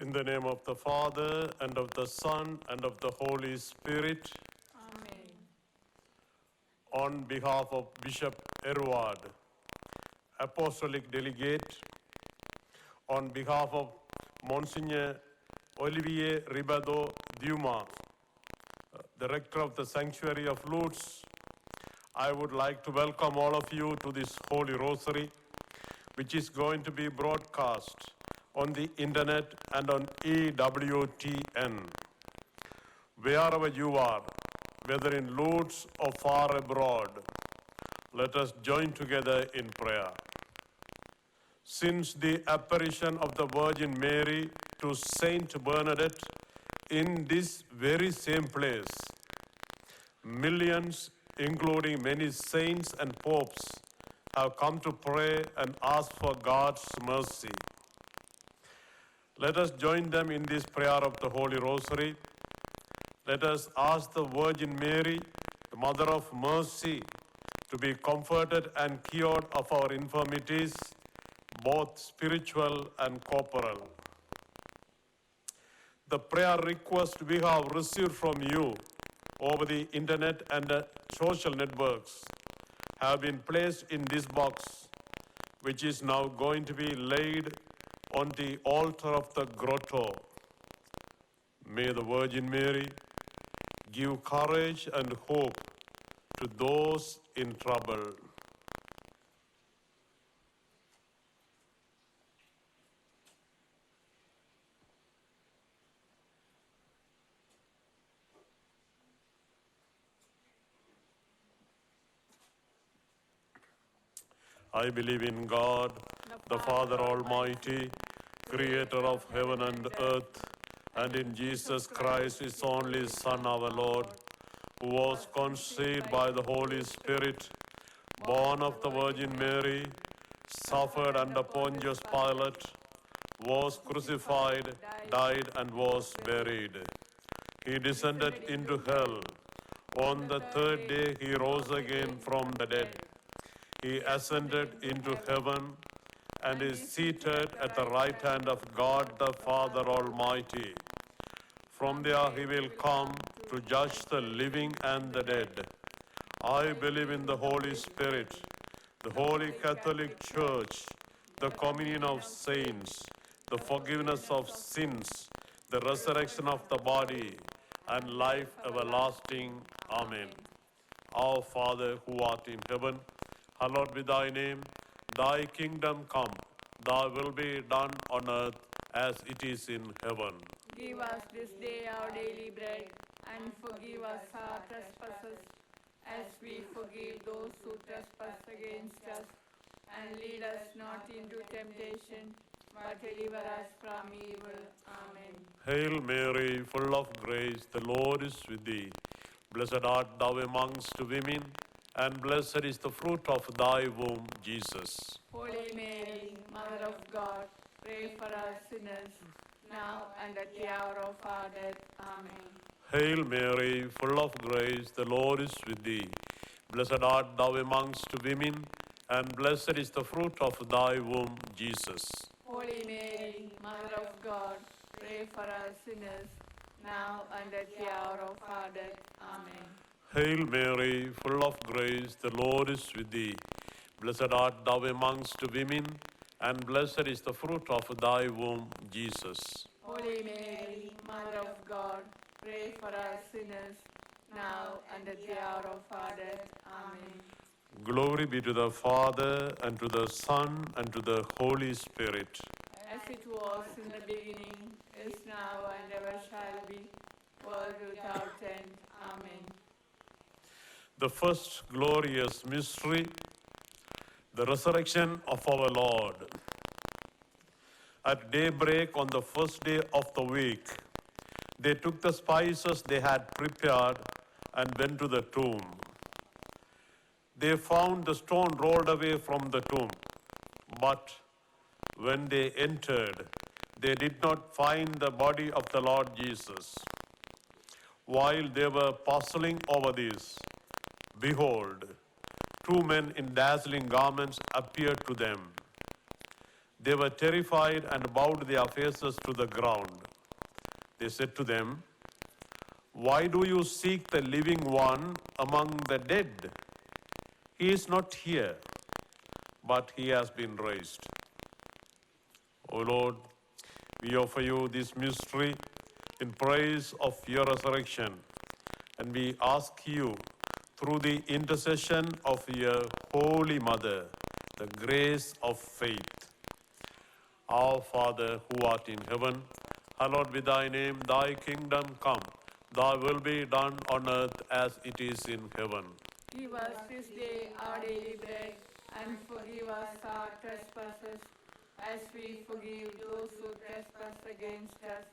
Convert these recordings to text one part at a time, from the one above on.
In the name of the Father, and of the Son, and of the Holy Spirit, Amen. on behalf of Bishop Edward, Apostolic Delegate, on behalf of Monsignor Olivier Ribado Duma, the Rector of the Sanctuary of Lourdes, I would like to welcome all of you to this Holy Rosary, which is going to be broadcast on the internet and on EWTN. Wherever you are, whether in Lourdes or far abroad, let us join together in prayer. Since the apparition of the Virgin Mary to Saint Bernadette in this very same place, millions, including many saints and popes, have come to pray and ask for God's mercy. Let us join them in this prayer of the Holy Rosary. Let us ask the Virgin Mary, the Mother of Mercy, to be comforted and cured of our infirmities, both spiritual and corporal. The prayer request we have received from you over the internet and social networks have been placed in this box, which is now going to be laid on the altar of the grotto. May the Virgin Mary give courage and hope to those in trouble. I believe in God, the Father Almighty, creator of heaven and earth, and in Jesus Christ, his only Son, our Lord, who was conceived by the Holy Spirit, born of the Virgin Mary, suffered under Pontius Pilate, was crucified, died, and was buried. He descended into hell. On the third day, he rose again from the dead. He ascended into heaven and is seated at the right hand of God the Father Almighty. From there he will come to judge the living and the dead. I believe in the Holy Spirit, the Holy Catholic Church, the communion of saints, the forgiveness of sins, the resurrection of the body, and life everlasting. Amen. Our Father who art in heaven, hallowed be thy name. Thy kingdom come. Thy will be done on earth as it is in heaven. Give us this day our daily bread, and forgive us our trespasses, as we forgive those who trespass against us. And lead us not into temptation, but deliver us from evil. Amen. Hail Mary, full of grace, the Lord is with thee. Blessed art thou amongst women, and blessed is the fruit of thy womb, Jesus. Holy Mary, Mother of God, pray for us sinners, now and at the hour of our death. Amen. Hail Mary, full of grace, the Lord is with thee. Blessed art thou amongst women, and blessed is the fruit of thy womb, Jesus. Holy Mary, Mother of God, pray for us sinners, now and at the hour of our death. Amen. Hail Mary, full of grace, the Lord is with thee. Blessed art thou amongst women, and blessed is the fruit of thy womb, Jesus. Holy Mary, Mother of God, pray for us sinners, now and at the hour of our death. Amen. Glory be to the Father, and to the Son, and to the Holy Spirit. As it was in the beginning, is now, and ever shall be, world without end. Amen. The first glorious mystery, the resurrection of our Lord. At daybreak on the first day of the week, they took the spices they had prepared and went to the tomb. They found the stone rolled away from the tomb, but when they entered, they did not find the body of the Lord Jesus. While they were puzzling over this, behold, two men in dazzling garments appeared to them. They were terrified and bowed their faces to the ground. They said to them, "Why do you seek the living one among the dead? He is not here, but he has been raised." O Lord, we offer you this mystery in praise of your resurrection, and we ask you, through the intercession of your Holy Mother, the grace of faith. Our Father, who art in heaven, hallowed be thy name, thy kingdom come. Thy will be done on earth as it is in heaven. Give us this day our daily bread, and forgive us our trespasses, as we forgive those who trespass against us.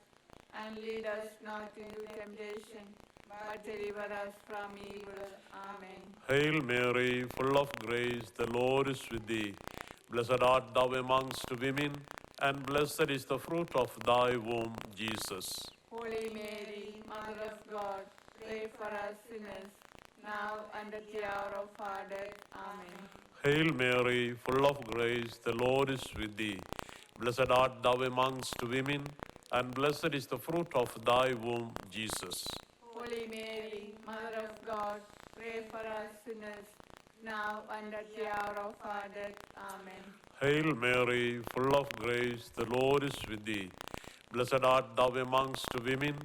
And lead us not into temptation, but deliver us from evil. Amen. Hail Mary, full of grace, the Lord is with thee. Blessed art thou amongst women, and blessed is the fruit of thy womb, Jesus. Holy Mary, Mother of God, pray for us sinners, now and at the hour of our death. Amen. Hail Mary, full of grace, the Lord is with thee. Blessed art thou amongst women, and blessed is the fruit of thy womb, Jesus. Holy Mary, Mother of God, pray for us sinners, now and at the hour of our death. Amen. Hail Mary, full of grace, the Lord is with thee. Blessed art thou amongst women,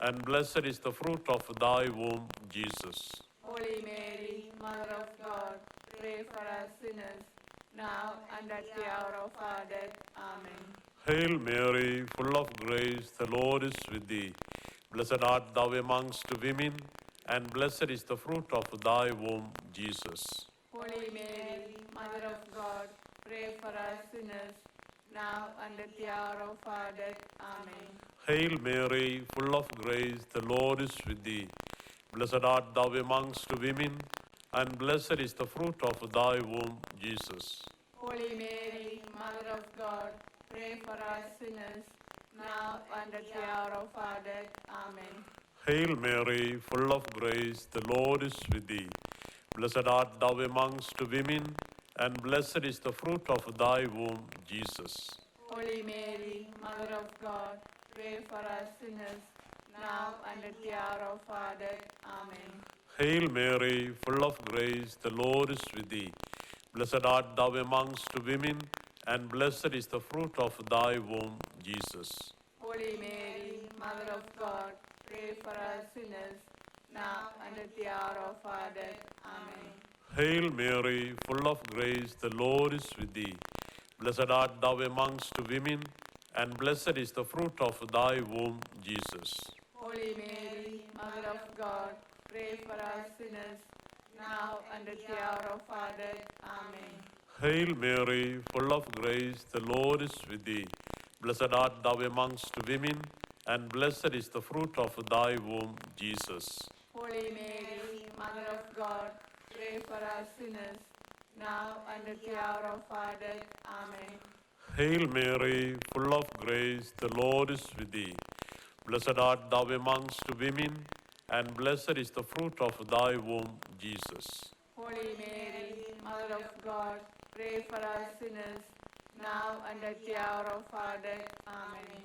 and blessed is the fruit of thy womb, Jesus. Holy Mary, Mother of God, pray for us sinners, now and at the hour of our death. Amen. Hail Mary, full of grace, the Lord is with thee. Blessed art thou amongst women, and blessed is the fruit of thy womb, Jesus. Holy Mary, Mother of God, pray for us sinners, now and at the hour of our death. Amen. Hail Mary, full of grace, the Lord is with thee. Blessed art thou amongst women, and blessed is the fruit of thy womb, Jesus. Holy Mary, Mother of God, pray for us sinners, now and at the hour of our death. Amen. Hail Mary, full of grace, the Lord is with thee. Blessed art thou amongst women, and blessed is the fruit of thy womb, Jesus. Holy Mary, Mother of God, pray for us sinners, now and at the hour of our death. Amen. Hail Mary, full of grace, the Lord is with thee. Blessed art thou amongst women, and blessed is the fruit of thy womb, Jesus. Holy Mary, Mother of God, pray for us sinners, now and at the hour of our death. Amen. Hail Mary, full of grace, the Lord is with thee. Blessed art thou amongst women, and blessed is the fruit of thy womb, Jesus. Holy Mary, Mother of God, pray for us sinners, now and at the hour of our death. Amen. Hail Mary, full of grace, the Lord is with thee. Blessed art thou amongst women, and blessed is the fruit of thy womb, Jesus. Holy Mary, Mother of God, pray for us sinners, now and at the hour of our death. Amen. Hail Mary, full of grace, the Lord is with thee. Blessed art thou amongst women, and blessed is the fruit of thy womb, Jesus. Holy Mary, Mother of God, pray for us sinners, now and at the hour of our death. Amen.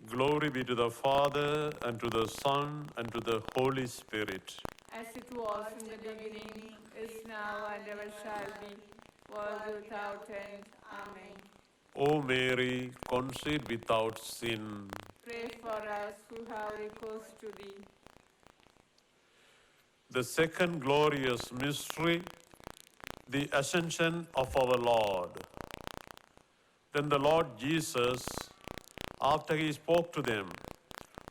Glory be to the Father, and to the Son, and to the Holy Spirit. As it was in the beginning, is now, and ever shall be, world without end. Amen. O Mary, conceived without sin. Pray for us who have recourse to thee. The second glorious mystery, the ascension of our Lord. Then the Lord Jesus, after he spoke to them,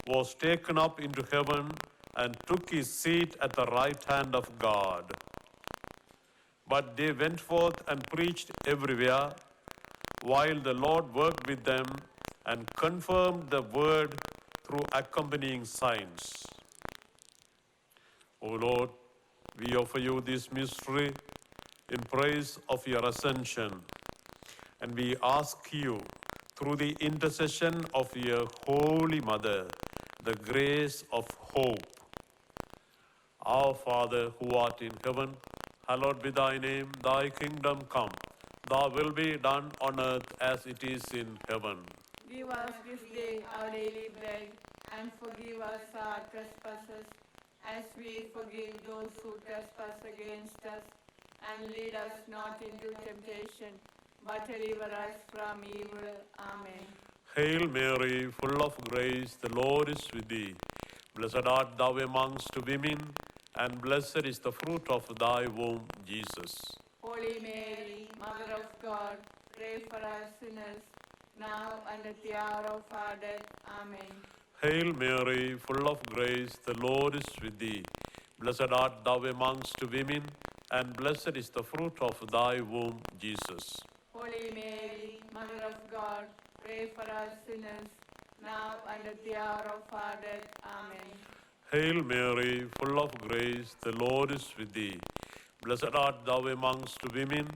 was taken up into heaven and took his seat at the right hand of God. But they went forth and preached everywhere, while the Lord worked with them and confirmed the word through accompanying signs. O Lord, we offer you this mystery in praise of your ascension, and we ask you, through the intercession of your Holy Mother, the grace of hope. Our Father, who art in heaven, hallowed be thy name, thy kingdom come. Thy will be done on earth as it is in heaven. Give us this day our daily bread, and forgive us our trespasses, as we forgive those who trespass against us. And lead us not into temptation, but deliver us from evil. Amen. Hail Mary, full of grace, the Lord is with thee. Blessed art thou amongst women, and blessed is the fruit of thy womb, Jesus. Holy Mary, Mother of God, pray for us sinners, now and at the hour of our death. Amen. Hail Mary, full of grace, the Lord is with thee. Blessed art thou amongst women, and blessed is the fruit of thy womb, Jesus. Holy Mary, Mother of God, pray for us sinners, now and at the hour of our death. Amen. Hail Mary, full of grace, the Lord is with thee. Blessed art thou amongst women,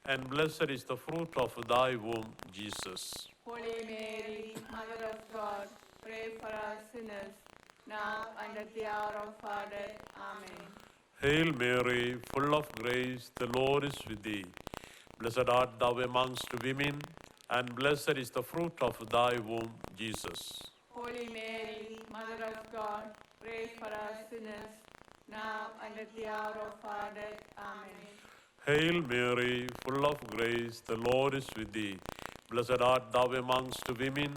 and blessed is the fruit of thy womb, Jesus. Holy Mary, Mother of God, pray for us sinners, now and at the hour of our death. Amen. Hail Mary, full of grace, the Lord is with thee. Blessed art thou amongst women, and blessed is the fruit of thy womb, Jesus. Holy Mary, Mother of God, pray for us sinners, now and at the hour of our death. Amen. Hail Mary, full of grace, the Lord is with thee. Blessed art thou amongst women,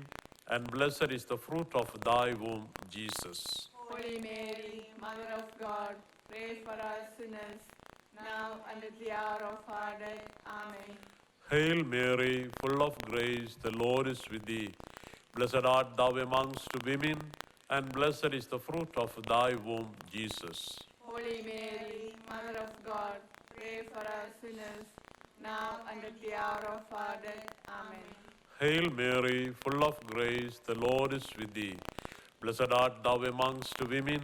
and blessed is the fruit of thy womb, Jesus. Holy Mary, Mother of God, pray for us sinners, now and at the hour of our death. Amen. Hail Mary, full of grace, the Lord is with thee. Blessed art thou amongst women, and blessed is the fruit of thy womb, Jesus. Holy Mary, Mother of God, pray for us sinners, now and at the hour of our death. Amen. Hail Mary, full of grace, the Lord is with thee. Blessed art thou amongst women,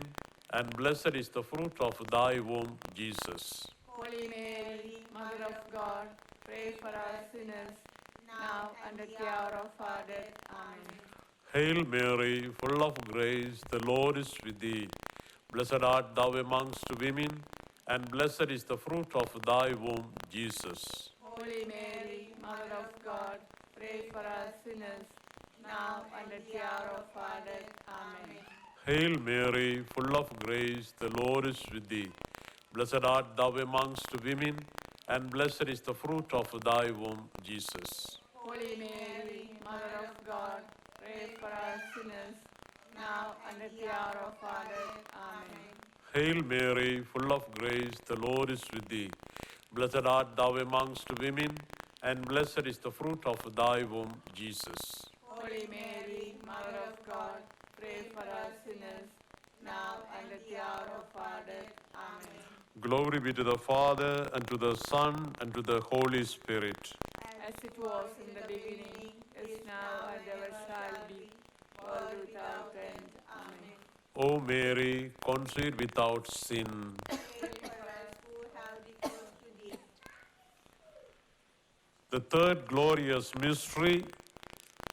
and blessed is the fruit of thy womb, Jesus. Holy Mary, Mother of God, pray for us sinners, now and at the hour of our death. Amen. Hail Mary, full of grace, the Lord is with thee. Blessed art thou amongst women, and blessed is the fruit of thy womb, Jesus. Holy Mary, Mother of God, pray for us sinners, now and at the hour of our death. Amen. Hail Mary, full of grace, the Lord is with thee. Blessed art thou amongst women, and blessed is the fruit of thy womb, Jesus. Holy Mary, Mother of God, pray for us sinners, now and at the hour of our death. Amen. Hail Mary, full of grace, the Lord is with thee. Blessed art thou amongst women, and blessed is the fruit of thy womb, Jesus. Holy Mary, Mother of God, pray for us sinners, now and at the hour of our death. Amen. Glory be to the Father, and to the Son, and to the Holy Spirit. As it was in the beginning, is now, and ever shall be, world without end. Amen. O Mary, conceived without sin. The third glorious mystery,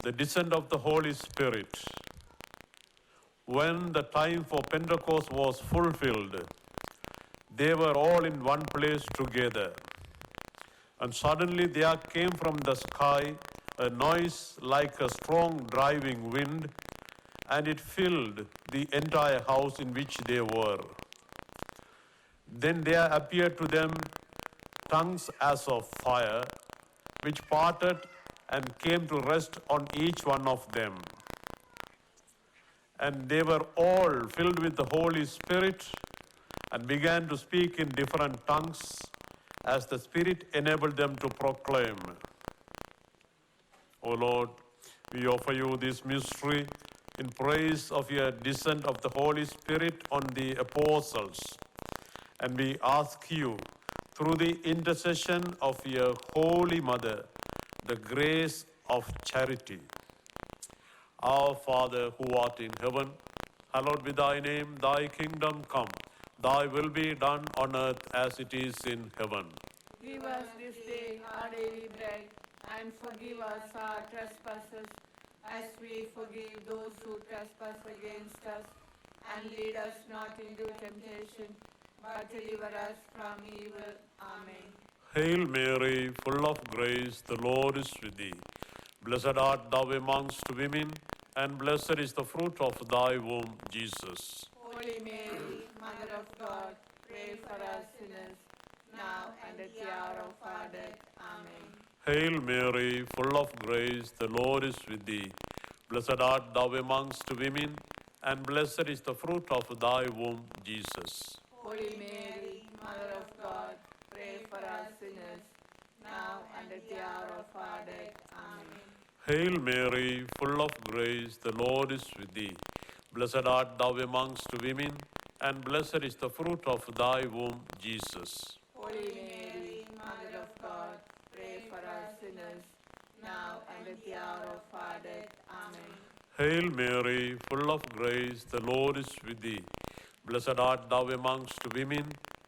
the descent of the Holy Spirit. When the time for Pentecost was fulfilled, they were all in one place together. And suddenly there came from the sky a noise like a strong driving wind, and it filled the entire house in which they were. Then there appeared to them tongues as of fire, which parted and came to rest on each one of them. And they were all filled with the Holy Spirit and began to speak in different tongues as the Spirit enabled them to proclaim. O Lord, we offer you this mystery in praise of your descent of the Holy Spirit on the apostles. And we ask you, through the intercession of your Holy Mother, the grace of charity. Our Father who art in heaven, hallowed be thy name, thy kingdom come. Thy will be done on earth as it is in heaven. Give us this day our daily bread, and forgive us our trespasses, as we forgive those who trespass against us. And lead us not into temptation, but deliver us from evil. Amen. Hail Mary, full of grace, the Lord is with thee. Blessed art thou amongst women, and blessed is the fruit of thy womb, Jesus. Holy Mary, Mother of God, pray for us sinners, now and at the hour of our death. Amen. Hail Mary, full of grace, the Lord is with thee. Blessed art thou amongst women, and blessed is the fruit of thy womb, Jesus. Holy Mary, Mother of God, pray for us sinners, now and at the hour of our death. Amen. Hail Mary, full of grace, the Lord is with thee. Blessed art thou amongst women, and blessed is the fruit of thy womb, Jesus. Holy Mary, Mother of God, pray for us sinners, now and at the hour of our death. Amen. Hail Mary, full of grace, the Lord is with thee. Blessed art thou amongst women,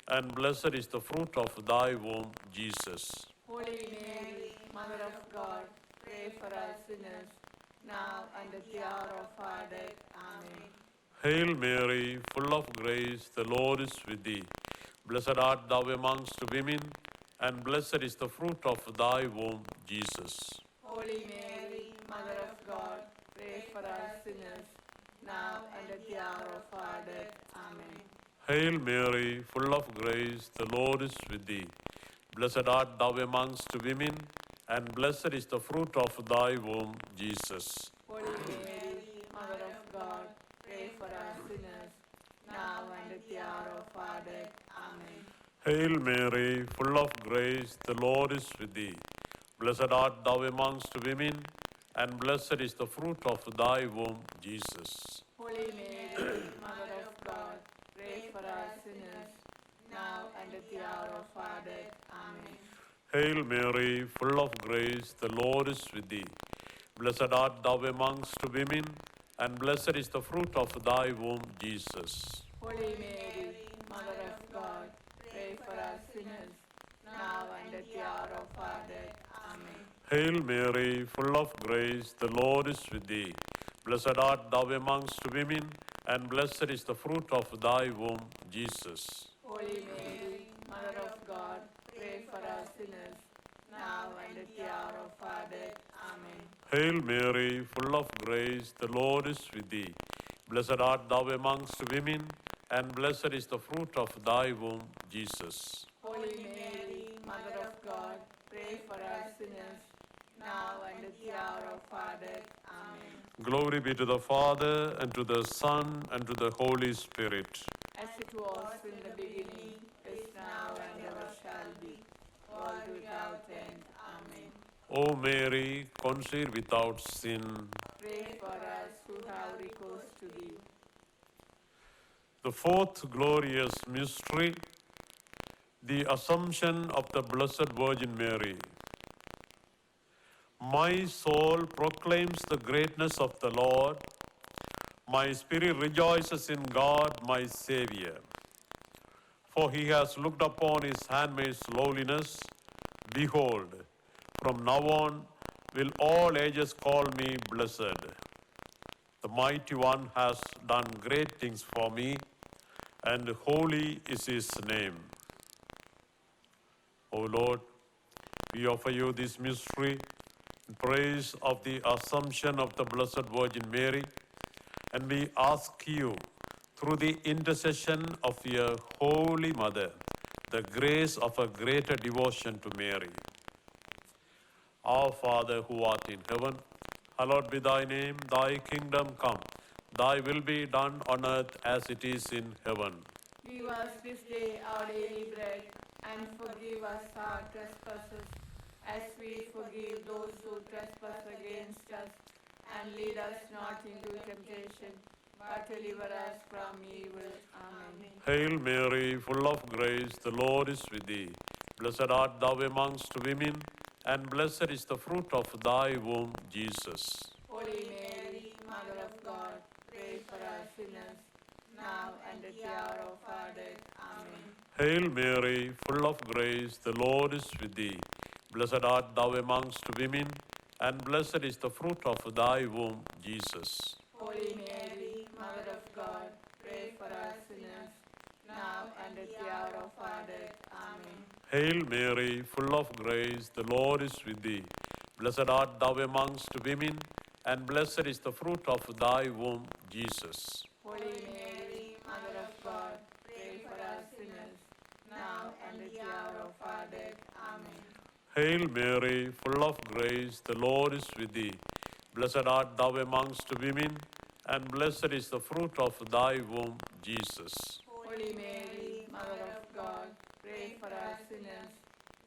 and blessed is the fruit of thy womb, Jesus. Holy Mary, Mother of God, pray for us sinners, now and at the hour of our death. Amen. Hail Mary, full of grace, the Lord is with thee. Blessed art thou amongst women, and blessed is the fruit of thy womb, Jesus. Holy Mary, Mother of God, pray for us sinners, now and at the hour of our death. Amen. Hail Mary, full of grace, the Lord is with thee. Blessed art thou amongst women, and blessed is the fruit of thy womb, Jesus. Holy Mary, Mother of God, pray for us sinners, now and at the hour of our death. Amen. Hail Mary, full of grace, the Lord is with thee. Blessed art thou amongst women, and blessed is the fruit of thy womb, Jesus. Holy Mary, Mother of God, pray for us sinners, now and at the hour of our death. Amen. Hail Mary, full of grace, the Lord is with thee. Blessed art thou amongst women, and blessed is the fruit of thy womb, Jesus. Holy Mary, Mother of God, pray for us sinners, now and at the hour of our death. Amen. Hail Mary, full of grace, the Lord is with thee. Blessed art thou amongst women, and blessed is the fruit of thy womb, Jesus. Holy Mary, Mother of God, pray for us sinners, now and at the hour of our death. Amen. Hail Mary, full of grace, the Lord is with thee. Blessed art thou amongst women, and blessed is the fruit of thy womb, Jesus. Holy Mary, Mother of God, pray for us sinners, now and at the hour of our death. Amen. Glory be to the Father, and to the Son, and to the Holy Spirit. As it was in the beginning, is now, and ever shall be, world without end. Amen. O Mary, conceived without sin, Pray for us who have recourse to thee. the fourth glorious mystery, the Assumption of the Blessed Virgin Mary. My soul proclaims the greatness of the Lord. My spirit rejoices in God, my Savior. For he has looked upon his handmaid's lowliness. Behold, from now on will all ages call me blessed. The Mighty One has done great things for me, and holy is his name. O Lord, we offer you this mystery in praise of the Assumption of the Blessed Virgin Mary, and we ask you, through the intercession of your Holy Mother, the grace of a greater devotion to Mary. Our Father who art in heaven, hallowed be thy name, thy kingdom come. Thy will be done on earth as it is in heaven. Give us this day our daily bread, and forgive us our trespasses, as we forgive those who trespass against us. And lead us not into temptation, but deliver us from evil. Amen. Hail Mary, full of grace, the Lord is with thee. Blessed art thou amongst women, and blessed is the fruit of thy womb, Jesus. Holy Mary, Mother of God, pray for us sinners, now and at the hour of our death. Amen. Hail Mary, full of grace, the Lord is with thee. Blessed art thou amongst women, and blessed is the fruit of thy womb, Jesus. Holy Mary, Mother of God, pray for us sinners, now and at the hour of our death. Amen. Hail Mary, full of grace, the Lord is with thee. Blessed art thou amongst women, and blessed is the fruit of thy womb, Jesus. Holy Mary, Mother of God, pray for us sinners, now and at the hour of our death. Amen. Hail Mary, full of grace, the Lord is with thee. Blessed art thou amongst women, and blessed is the fruit of thy womb, Jesus. Holy Mary, Mother of God, pray for us sinners,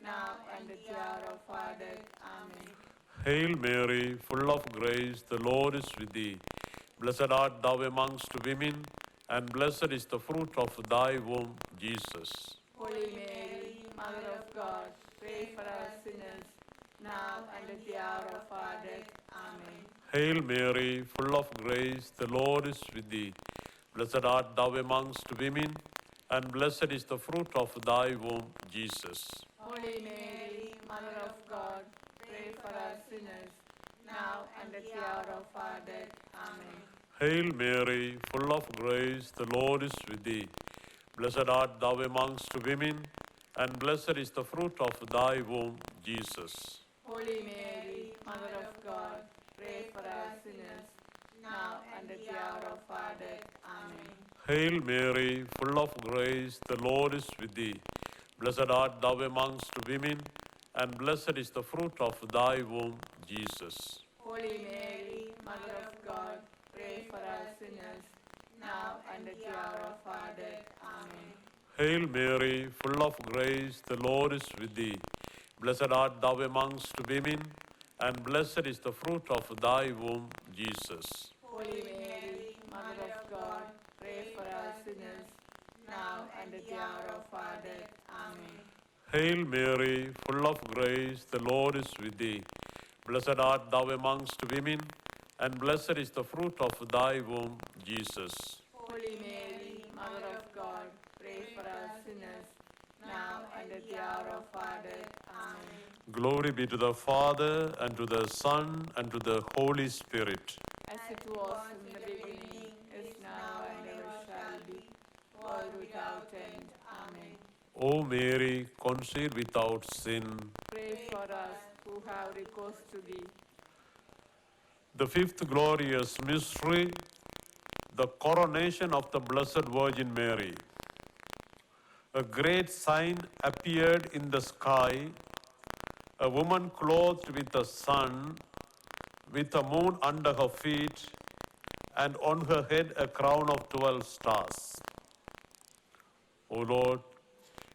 now and at the hour of our death. Amen. Hail Mary, full of grace, the Lord is with thee. Blessed art thou amongst women, and blessed is the fruit of thy womb, Jesus. Holy Mary, Mother of God, pray for us sinners, now and at the hour of our death. Amen. Hail Mary, full of grace, the Lord is with thee. Blessed art thou amongst women, and blessed is the fruit of thy womb, Jesus. Holy Mary, Mother of God, pray for us sinners, now and at the hour of our death. Amen. Hail Mary, full of grace, the Lord is with thee. Blessed art thou amongst women, and blessed is the fruit of thy womb, Jesus. Holy Mary, Mother of God, pray for us sinners, now and at the hour of our death. Amen. Hail Mary, full of grace, the Lord is with thee. Blessed art thou amongst women, and blessed is the fruit of thy womb, Jesus. Holy Mary, Mother of God, pray for us sinners, now and at the hour of our death. Amen. Hail Mary, full of grace, the Lord is with thee. Blessed art thou amongst women, and blessed is the fruit of thy womb, Jesus. Holy Mary, Mother of God, pray for us sinners, now and at the hour of our death. Amen. Hail Mary, full of grace, the Lord is with thee. Blessed art thou amongst women, and blessed is the fruit of thy womb, Jesus. Holy Mary, Mother of God, pray for us sinners, now and at the hour of our death. Amen. Glory be to the Father, and to the Son, and to the Holy Spirit. As it was in the beginning, is now, and ever shall be, world without end. Amen. O Mary, conceived without sin. Pray for us who have recourse to thee. The fifth glorious mystery, the coronation of the Blessed Virgin Mary. A great sign appeared in the sky, a woman clothed with the sun, with the moon under her feet, and on her head a crown of 12 stars. O Lord,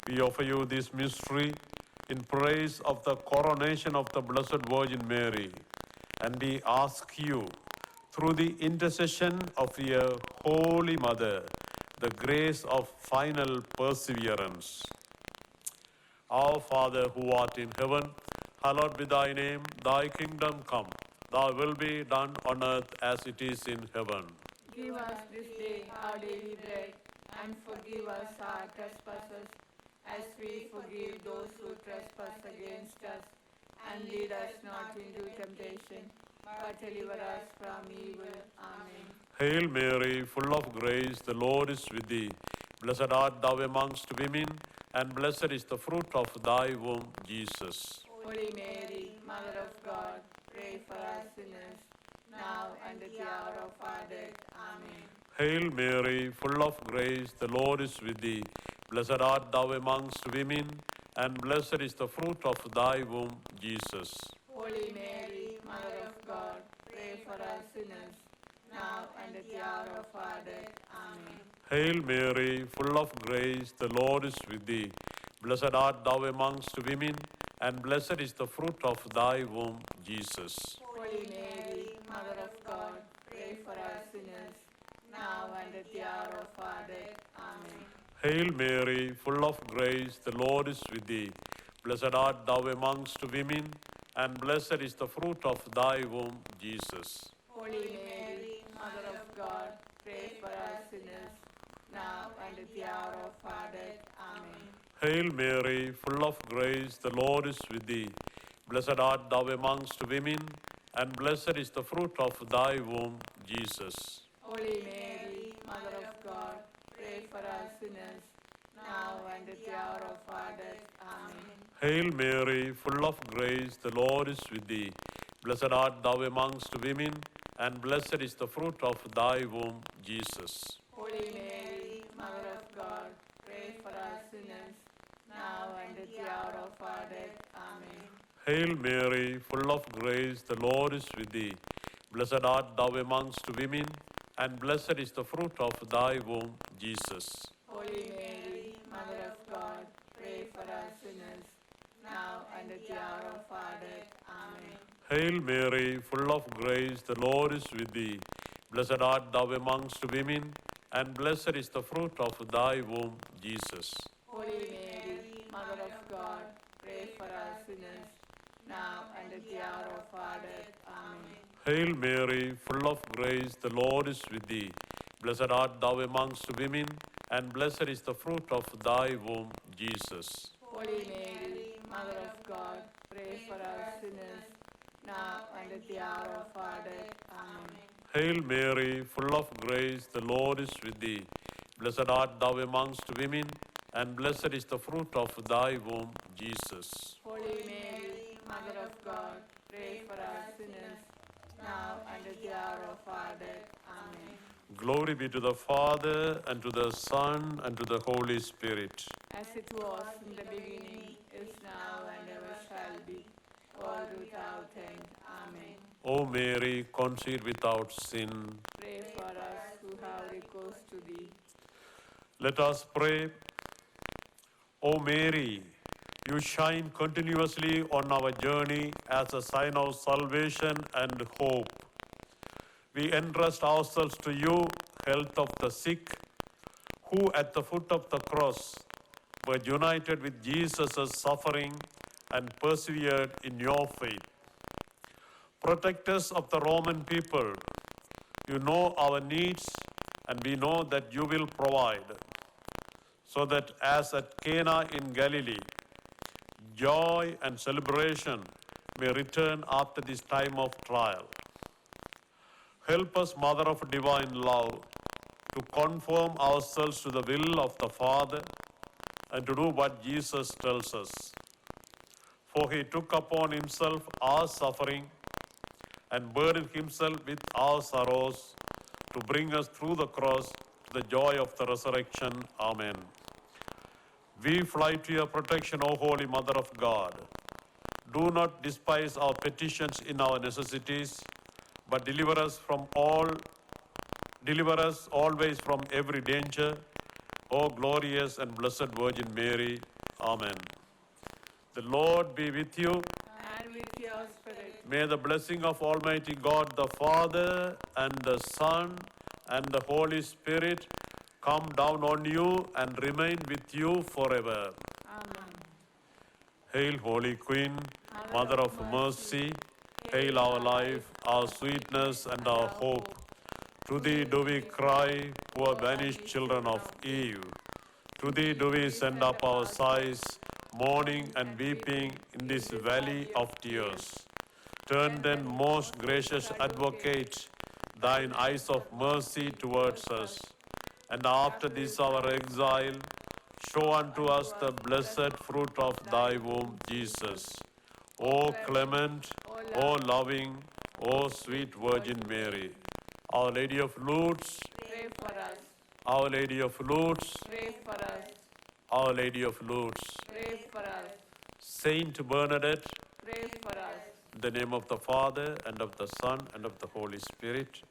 we offer you this mystery in praise of the coronation of the Blessed Virgin Mary, and we ask you, through the intercession of your Holy Mother, the grace of final perseverance. Our Father who art in heaven, hallowed be thy name, thy kingdom come, thy will be done on earth as it is in heaven. Give us this day our daily bread, and forgive us our trespasses, as we forgive those who trespass against us. And lead us not into temptation, but deliver us from evil. Amen. Hail Mary, full of grace, the Lord is with thee. Blessed art thou amongst women, and blessed is the fruit of thy womb, Jesus. Holy Mary, Mother of God, pray for us sinners, now and at the hour of our death. Amen. Hail Mary, full of grace, the Lord is with thee. Blessed art thou amongst women, and blessed is the fruit of thy womb, Jesus. Holy Mary, Mother of God, pray for us sinners, now and at the hour of our death. Amen. Hail Mary, full of grace, the Lord is with thee. Blessed art thou amongst women, and blessed is the fruit of thy womb, Jesus. Holy Mary, Mother of God, pray for us sinners, now and at the hour of our death. Amen. Hail Mary, full of grace, the Lord is with thee. Blessed art thou amongst women, and blessed is the fruit of thy womb, Jesus. Holy Mary, Mother of God, pray for us sinners, now and at the hour of our death. Amen. Hail Mary, full of grace, the Lord is with thee. Blessed art thou amongst women, and blessed is the fruit of thy womb, Jesus. Holy Mary, Mother of God, pray for us sinners, now and at the hour of our death. Amen. Hail Mary, full of grace, the Lord is with thee. Blessed art thou amongst women, and blessed is the fruit of thy womb, Jesus. Holy Mary, Mother of God, pray for us sinners, now and at the hour of our death. Amen. Hail Mary, full of grace, the Lord is with thee. Blessed art thou amongst women, and blessed is the fruit of thy womb, Jesus. Holy Mary, Mother of God, pray for us sinners, now and at the hour of our death. Amen. Hail Mary, full of grace, the Lord is with thee. Blessed art thou amongst women, and blessed is the fruit of thy womb, Jesus. Holy Mary, Mother of God, pray for us sinners, now and at the hour of our death. Amen. Hail Mary, full of grace, the Lord is with thee. Blessed art thou amongst women, and blessed is the fruit of thy womb, Jesus. Holy Mary, Mother of God, pray for us sinners, now and at the hour of our death. Amen. Hail Mary, full of grace, the Lord is with thee. Blessed art thou amongst women, and blessed is the fruit of thy womb, Jesus. Holy Mary, Mother of God, pray for us sinners, now and at the hour of our death. Amen. Glory be to the Father, and to the Son, and to the Holy Spirit. As it was in the beginning, is now, and ever shall be, world without end. Amen. O Mary, conceived without sin, Pray for us who have recourse to thee. let us pray. O Mary, you shine continuously on our journey as a sign of salvation and hope. We entrust ourselves to you, health of the sick, who at the foot of the cross were united with Jesus' suffering and persevered in your faith. Protect us of the Roman people. You know our needs, and we know that you will provide, so that as at Cana in Galilee, joy and celebration may return after this time of trial. Help us, Mother of Divine Love, to conform ourselves to the will of the Father and to do what Jesus tells us. For he took upon himself our suffering and burdened himself with our sorrows to bring us through the cross to the joy of the resurrection. Amen. We fly to your protection, O Holy Mother of God. Do not despise our petitions in our necessities, but deliver us always from every danger, O glorious and blessed Virgin Mary. Amen. The Lord be with you. And with your spirit. May the blessing of Almighty God, the Father, and the Son, and the Holy Spirit come down on you and remain with you forever. Amen. Hail, Holy Queen, Mother of Mercy. Hail our life, our sweetness, and our hope. To thee do we cry, poor banished children of Eve. To thee do we send up our sighs, mourning and weeping in this valley of tears. Turn then, most gracious Advocate, thine eyes of mercy towards us, and after this our exile, show unto us the blessed fruit of thy womb, Jesus. O clement, O loving, O sweet Virgin Mary, Our Lady of Lourdes, Pray for us. Our Lady of Lourdes, Pray for us. Our Lady of Lourdes, Pray for us. Saint Bernadette, Pray for us. in the name of the Father, and of the Son, and of the Holy Spirit.